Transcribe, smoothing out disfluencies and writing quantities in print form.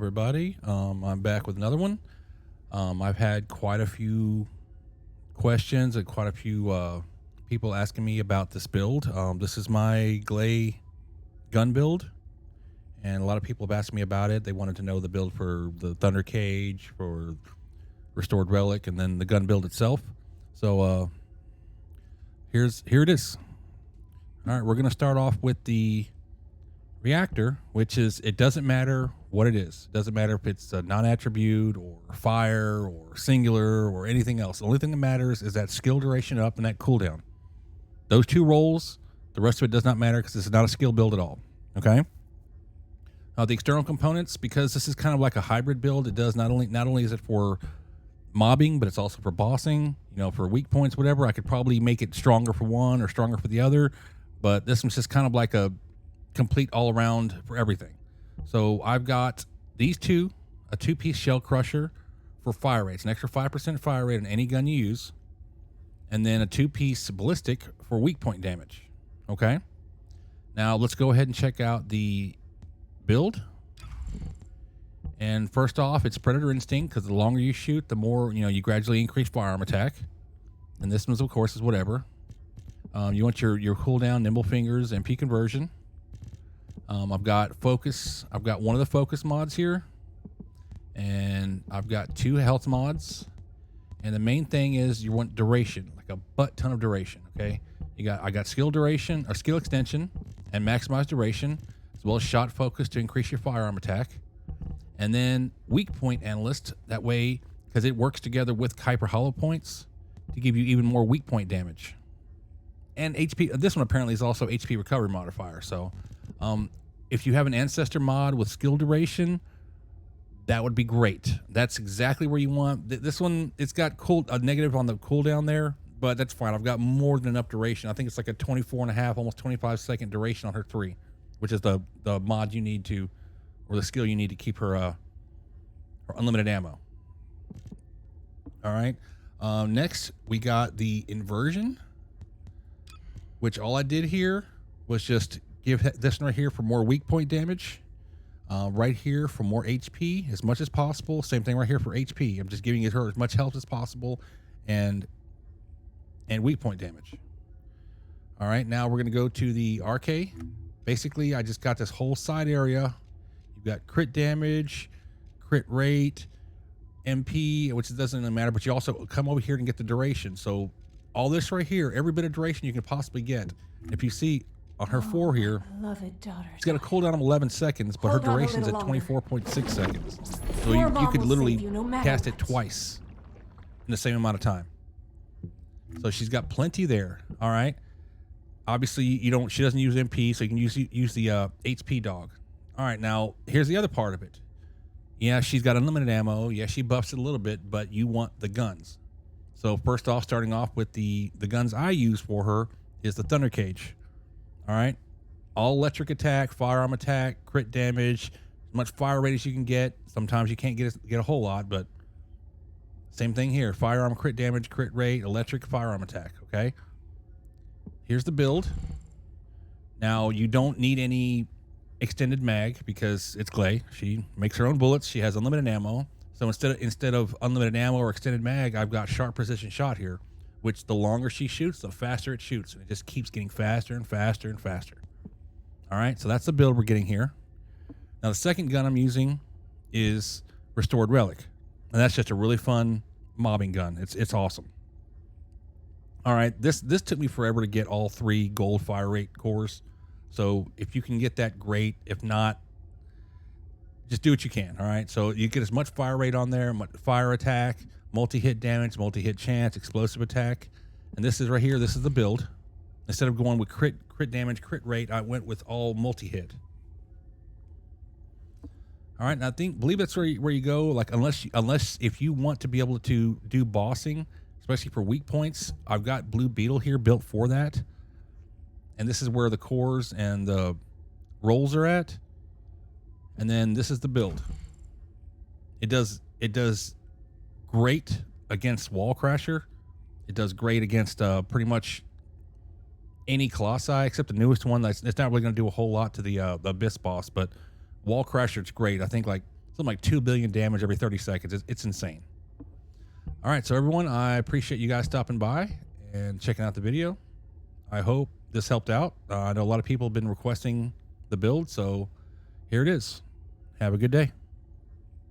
everybody. I'm back with another one. I've had quite a few questions and quite a few people asking me about this build. This is my Gley gun build, and a lot of people have asked me about it. They wanted to know the build for the Thunder Cage, for Restored Relic, and then the gun build itself. So here it is. All right, we're going to start off with the Reactor, which is, it doesn't matter what it is. It doesn't matter if it's a non-attribute or fire or singular or anything else. The only thing that matters is that skill duration up and that cooldown. Those two rolls, the rest of it does not matter because this is not a skill build at all. Okay. The external components, because this is kind of like a hybrid build, it does not only is it for mobbing, but it's also for bossing, for weak points, whatever. I could probably make it stronger for one or stronger for the other, but this one's just kind of like a complete all around for everything. So I've got these two, a 2-piece shell crusher for fire rates, an extra 5% fire rate on any gun you use, and then a 2-piece ballistic for weak point damage. Okay. Now let's go ahead and check out the build. And first off, it's Predator Instinct, because the longer you shoot, the more, you gradually increase firearm attack. And this one, of course, is whatever. You want your cooldown, nimble fingers, MP conversion. I've got focus. I've got one of the focus mods here, and I've got 2 health mods. And the main thing is you want duration, like a butt ton of duration. Okay, I got skill duration or skill extension and maximize duration, as well as shot focus to increase your firearm attack, and then weak point analyst. That way, because it works together with hyper hollow points to give you even more weak point damage. And HP. This one apparently is also HP recovery modifier. So, if you have an ancestor mod with skill duration, that would be great. That's exactly where you want. This one, it's got a negative on the cooldown there, but that's fine. I've got more than enough duration. I think it's like a 24.5, almost 25-second duration on her 3, which is the mod you need to, or the skill you need to keep her unlimited ammo. All right. Next, we got the Inversion, which all I did here was just give this one right here for more weak point damage. Right here for more HP as much as possible. Same thing right here for HP. I'm just giving her as much health as possible and weak point damage. All right, now we're going to go to the RK. Basically, I just got this whole side area. You've got crit damage, crit rate, MP, which doesn't really matter, but you also come over here and get the duration. So all this right here, every bit of duration you can possibly get. If you see on her 4 here, she's got a cooldown of 11 seconds, but her duration's at 24.6 seconds. So you could literally cast it twice in the same amount of time. So she's got plenty there. All right. Obviously, she doesn't use MP, so you can use the HP dog. All right. Now here's the other part of it. Yeah, she's got unlimited ammo. Yeah, she buffs it a little bit, but you want the guns. So first off, starting off with the guns I use for her is the Thunder Cage. All right, all electric attack, firearm attack, crit damage, as much fire rate as you can get. Sometimes you can't get a whole lot, but same thing here. Firearm crit damage, crit rate, electric firearm attack. Okay, here's the build. Now you don't need any extended mag because it's Gley. She makes her own bullets. She has unlimited ammo. So instead of unlimited ammo or extended mag, I've got sharp precision shot here, which the longer she shoots, the faster it shoots. And it just keeps getting faster and faster and faster. All right, so that's the build we're getting here. Now, the second gun I'm using is Restored Relic. And that's just a really fun mobbing gun. It's awesome. All right, this took me forever to get all 3 gold fire rate cores. So if you can get that, great. If not, just do what you can. All right, so you get as much fire rate on there, fire attack, multi-hit damage, multi-hit chance, explosive attack. And this is right here. This is the build. Instead of going with crit damage, crit rate, I went with all multi-hit. All right, and I believe that's where you go. Like unless if you want to be able to do bossing, especially for weak points, I've got Blue Beetle here built for that. And this is where the cores and the rolls are at. And then this is the build. It does great against Wall Crasher. It does great against pretty much any Colossi except the newest one. It's not really going to do a whole lot to the Abyss boss, but Wall Crasher, it's great. I think like something like 2 billion damage every 30 seconds. It's insane. All right, so everyone, I appreciate you guys stopping by and checking out the video. I hope this helped out. I know a lot of people have been requesting the build, so here it is. Have a good day.